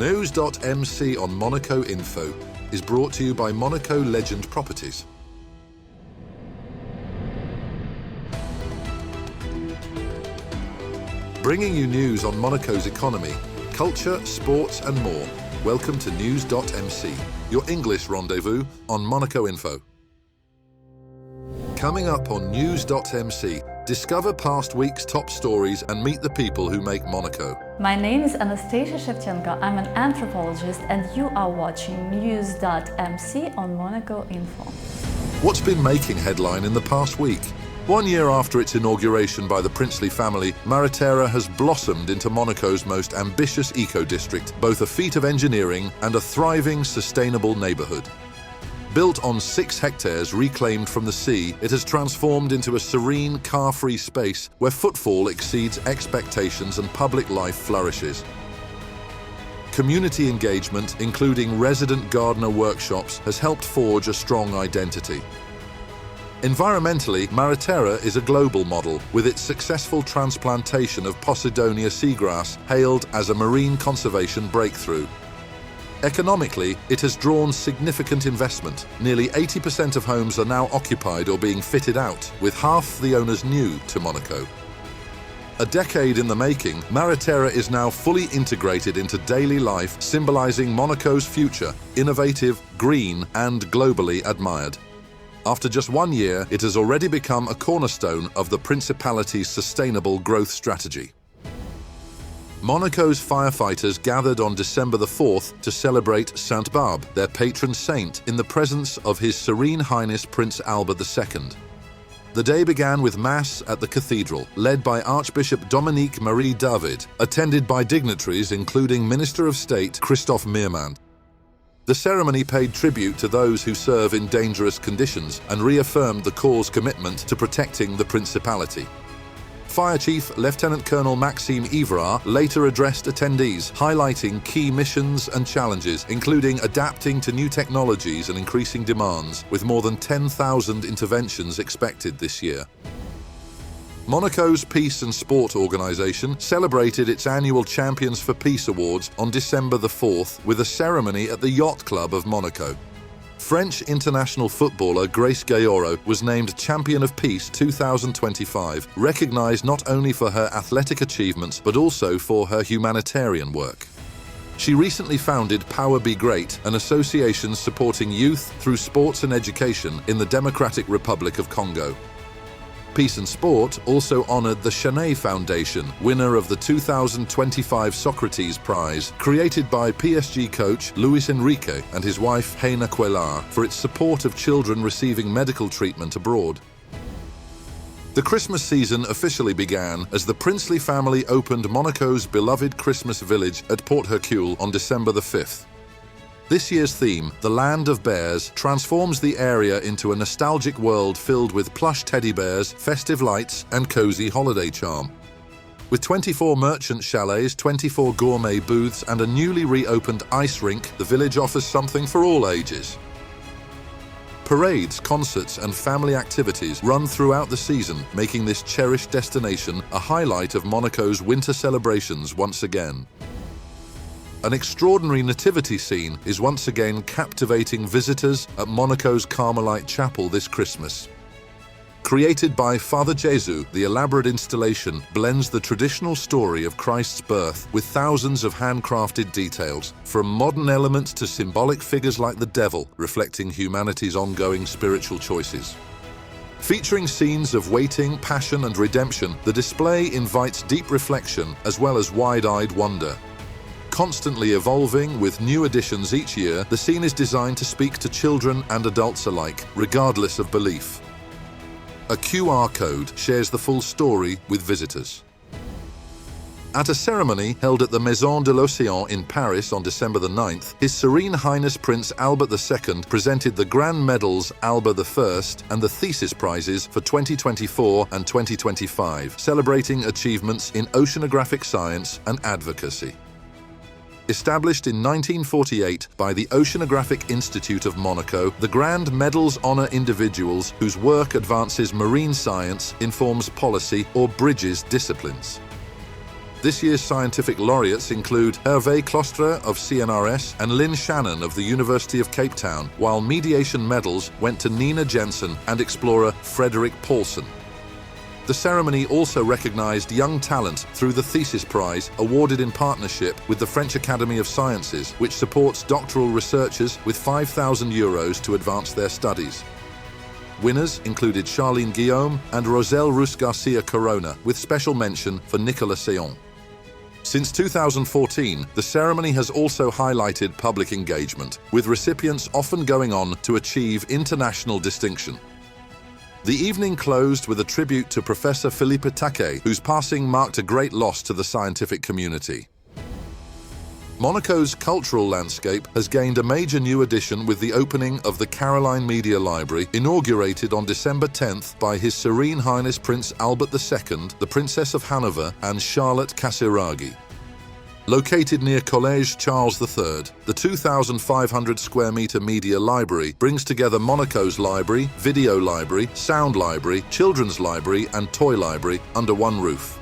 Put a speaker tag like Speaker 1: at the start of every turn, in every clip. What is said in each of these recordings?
Speaker 1: NEWS.MC on Monaco Info is brought to you by Monaco Legend Properties. Bringing you news on Monaco's economy, culture, sports and more. Welcome to NEWS.MC, your English rendezvous on Monaco Info. Coming up on NEWS.MC, discover past week's top stories and meet the people who make Monaco.
Speaker 2: My name is Anastasia Shevchenko. I'm an anthropologist and you are watching NEWS.MC on Monaco Info.
Speaker 1: What's been making headline in the past week? 1 year after its inauguration by the princely family, Mareterra has blossomed into Monaco's most ambitious eco-district, both a feat of engineering and a thriving, sustainable neighbourhood. Built on 6 hectares reclaimed from the sea, it has transformed into a serene, car-free space where footfall exceeds expectations and public life flourishes. Community engagement, including resident gardener workshops, has helped forge a strong identity. Environmentally, Mareterra is a global model, with its successful transplantation of Posidonia seagrass hailed as a marine conservation breakthrough. Economically, it has drawn significant investment. Nearly 80% of homes are now occupied or being fitted out, with half the owners new to Monaco. A decade in the making, Mareterra is now fully integrated into daily life, symbolizing Monaco's future, innovative, green, and globally admired. After just 1 year, it has already become a cornerstone of the Principality's sustainable growth strategy. Monaco's firefighters gathered on December the 4th to celebrate Sainte-Barbe, their patron saint, in the presence of His Serene Highness Prince Albert II. The day began with Mass at the Cathedral, led by Archbishop Dominique-Marie David, attended by dignitaries including Minister of State Christophe Mirmand. The ceremony paid tribute to those who serve in dangerous conditions and reaffirmed the Corps' commitment to protecting the Principality. Fire Chief Lieutenant Colonel Maxime Ivrard later addressed attendees, highlighting key missions and challenges, including adapting to new technologies and increasing demands, with more than 10,000 interventions expected this year. Monaco's Peace and Sport organisation celebrated its annual Champions for Peace Awards on December the 4th with a ceremony at the Yacht Club of Monaco. French international footballer Grace Gayoro was named Champion of Peace 2025, recognised not only for her athletic achievements but also for her humanitarian work. She recently founded Power Be Great, an association supporting youth through sports and education in the Democratic Republic of Congo. Peace and Sport also honoured the Chenet Foundation, winner of the 2025 Socrates Prize, created by PSG coach Luis Enrique and his wife Heina Quelar, for its support of children receiving medical treatment abroad. The Christmas season officially began as the princely family opened Monaco's beloved Christmas village at Port Hercule on December the 5th. This year's theme, The Land of Bears, transforms the area into a nostalgic world filled with plush teddy bears, festive lights, and cozy holiday charm. With 24 merchant chalets, 24 gourmet booths, and a newly reopened ice rink, the village offers something for all ages. Parades, concerts, and family activities run throughout the season, making this cherished destination a highlight of Monaco's winter celebrations once again. An extraordinary nativity scene is once again captivating visitors at Monaco's Carmelite Chapel this Christmas. Created by Father Jesus, the elaborate installation blends the traditional story of Christ's birth with thousands of handcrafted details, from modern elements to symbolic figures like the devil, reflecting humanity's ongoing spiritual choices. Featuring scenes of waiting, passion, and redemption, the display invites deep reflection as well as wide-eyed wonder. Constantly evolving with new additions each year, the scene is designed to speak to children and adults alike, regardless of belief. A QR code shares the full story with visitors. At a ceremony held at the Maison de l'Océan in Paris on December the 9th, His Serene Highness Prince Albert II presented the Grand Medals Albert I and the Thesis Prizes for 2024 and 2025, celebrating achievements in oceanographic science and advocacy. Established in 1948 by the Oceanographic Institute of Monaco, the Grand Medals honour individuals whose work advances marine science, informs policy, or bridges disciplines. This year's scientific laureates include Hervé Clostre of CNRS and Lynn Shannon of the University of Cape Town, while mediation medals went to Nina Jensen and explorer Frederick Paulson. The ceremony also recognized young talent through the Thesis Prize, awarded in partnership with the French Academy of Sciences, which supports doctoral researchers with €5,000 to advance their studies. Winners included Charlene Guillaume and Roselle Rus Garcia Corona, with special mention for Nicolas Seyon. Since 2014, the ceremony has also highlighted public engagement, with recipients often going on to achieve international distinction. The evening closed with a tribute to Professor Philippe Taquet, whose passing marked a great loss to the scientific community. Monaco's cultural landscape has gained a major new addition with the opening of the Caroline Media Library, inaugurated on December 10th by His Serene Highness Prince Albert II, the Princess of Hanover and Charlotte Casiraghi. Located near Collège Charles III, the 2,500 square metre media library brings together Monaco's library, video library, sound library, children's library and toy library under one roof.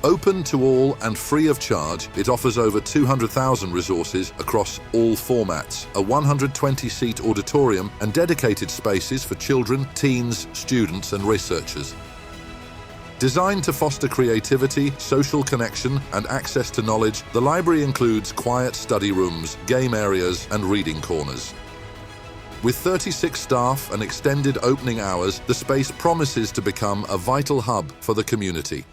Speaker 1: Open to all and free of charge, it offers over 200,000 resources across all formats, a 120-seat auditorium and dedicated spaces for children, teens, students and researchers. Designed to foster creativity, social connection and access to knowledge, the library includes quiet study rooms, game areas and reading corners. With 36 staff and extended opening hours, the space promises to become a vital hub for the community.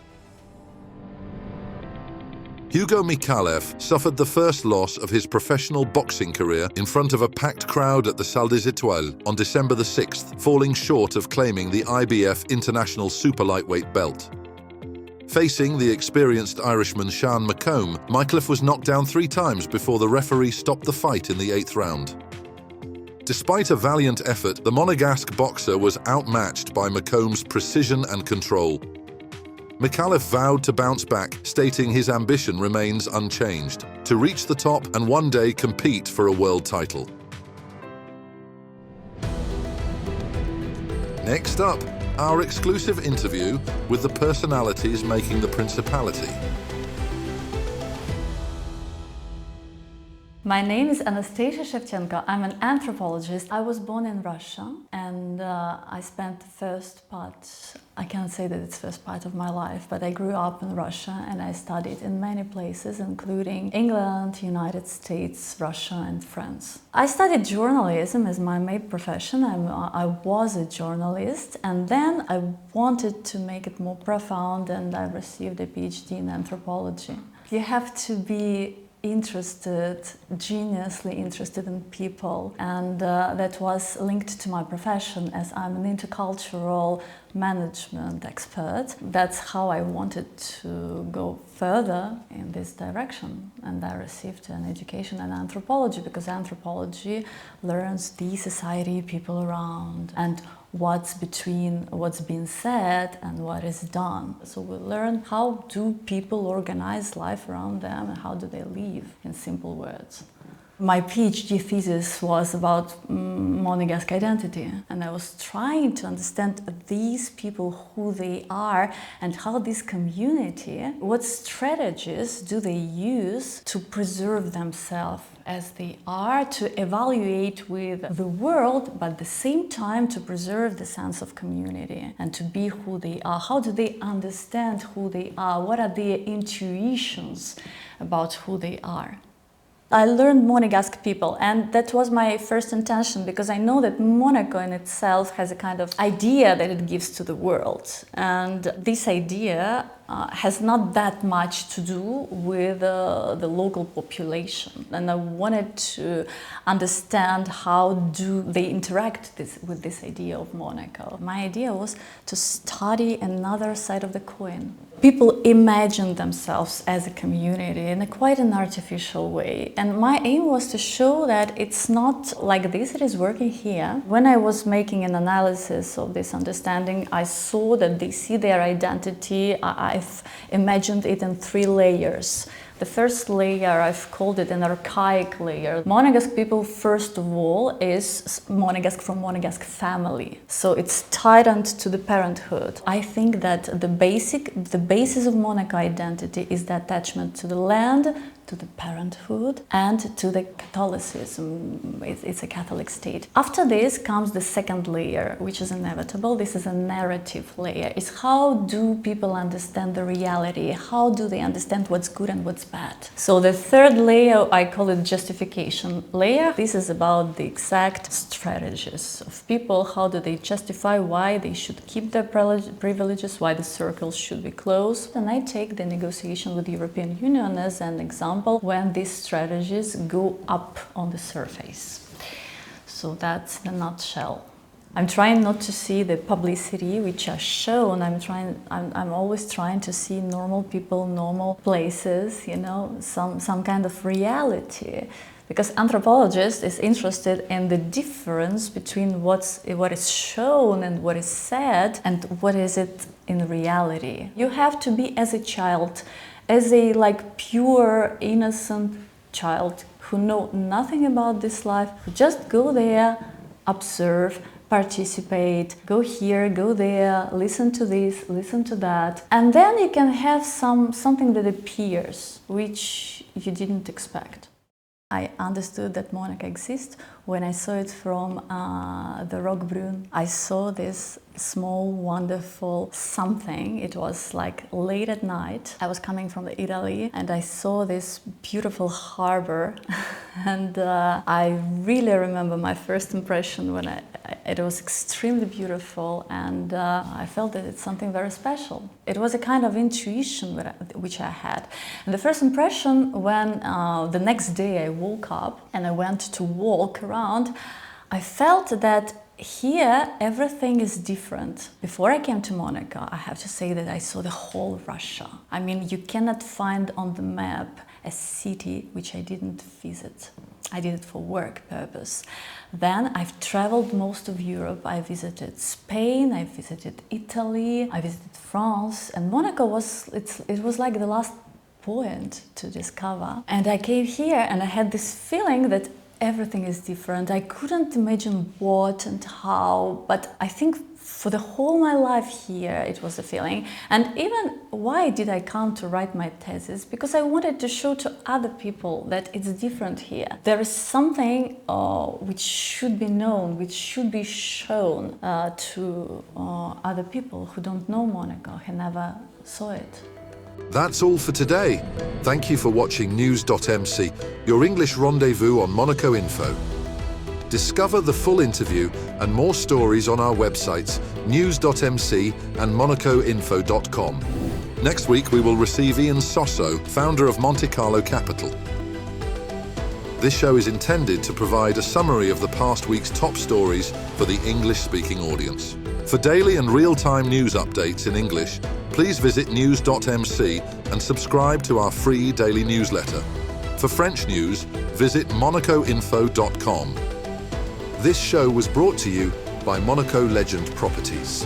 Speaker 1: Hugo Mikalev suffered the first loss of his professional boxing career in front of a packed crowd at the Salle des Étoiles on December the 6th, falling short of claiming the IBF International Super Lightweight belt. Facing the experienced Irishman Sean McComb, Mikalev was knocked down 3 times before the referee stopped the fight in the 8th round. Despite a valiant effort, the Monegasque boxer was outmatched by McComb's precision and control. Mikalev vowed to bounce back, stating his ambition remains unchanged, to reach the top and one day compete for a world title. Next up, our exclusive interview with the personalities making the Principality.
Speaker 2: My name is Anastasia Shevchenko. I'm an anthropologist. I was born in Russia and I spent the first part, I can't say that it's the first part of my life, but I grew up in Russia and I studied in many places, including England, United States, Russia and France. I studied journalism as my main profession. I was a journalist, and then I wanted to make it more profound and I received a PhD in anthropology. You have to be interested, geniusly interested in people, and that was linked to my profession as I'm an intercultural management expert. That's how I wanted to go further in this direction, and I received an education in anthropology because anthropology learns the society, people around, and what's between what's been said and what is done. So we learn how do people organize life around them and how do they live, in simple words. My PhD thesis was about Monegasque identity, and I was trying to understand these people, who they are, and how this community, what strategies do they use to preserve themselves as they are, to evaluate with the world, but at the same time to preserve the sense of community and to be who they are. How do they understand who they are? What are their intuitions about who they are? I learned Monegasque people, and that was my first intention because I know that Monaco in itself has a kind of idea that it gives to the world, and this idea has not that much to do with the local population, and I wanted to understand how do they interact with this idea of Monaco. My idea was to study another side of the coin. People imagine themselves as a community in a quite an artificial way, and my aim was to show that it's not like this, it is working here. When I was making an analysis of this understanding, I saw that they see their identity, I've imagined it in 3 layers. The first layer, I've called it an archaic layer. Monegasque people, first of all, is Monegasque from Monegasque family. So it's tied onto the parenthood. I think that the basis of Monaco identity is the attachment to the land, to the parenthood, and to the Catholicism. It's a Catholic state. After this comes the second layer, which is inevitable. This is a narrative layer. It's how do people understand the reality? How do they understand what's good and what's bad? So the third layer, I call it justification layer. This is about the exact strategies of people. How do they justify why they should keep their privileges, why the circles should be closed? And I take the negotiation with the European Union as an example when these strategies go up on the surface. So that's the nutshell. I'm trying not to see the publicity which are shown. I'm always trying to see normal people, normal places, you know, some kind of reality. Because anthropologist is interested in the difference between what is shown and what is said and what is it in reality. You have to be as a child, as a pure, innocent child who know nothing about this life, just go there, observe, participate, go here, go there, listen to this, listen to that. And then you can have something that appears, which you didn't expect. I understood that Monaco exists when I saw it from the Roquebrune. I saw this small, wonderful something. It was like late at night. I was coming from Italy and I saw this beautiful harbor and I really remember my first impression when it was extremely beautiful and I felt that it's something very special. It was a kind of intuition which I had. And the first impression when the next day I woke up and I went to walk around, I felt that here everything is different. Before I came to Monaco, I have to say that I saw the whole Russia. I mean, you cannot find on the map a city which I didn't visit. I did it for work purpose. Then I've traveled most of Europe. I visited Spain, I visited Italy, I visited France, and Monaco was like the last point to discover. And I came here and I had this feeling that everything is different. I couldn't imagine what and how, but I think for the whole my life here it was a feeling. And even why did I come to write my thesis? Because I wanted to show to other people that it's different here. There is something which should be known, which should be shown to other people who don't know Monaco, who never saw it.
Speaker 1: That's all for today. Thank you for watching News.MC, your English rendezvous on Monaco Info. Discover the full interview and more stories on our websites, News.MC and MonacoInfo.com. Next week we will receive Ian Sosso, founder of Monte Carlo Capital. This show is intended to provide a summary of the past week's top stories for the English-speaking audience. For daily and real-time news updates in English, please visit News.MC and subscribe to our free daily newsletter. For French news, visit MonacoInfo.com. This show was brought to you by Monaco Legend Properties.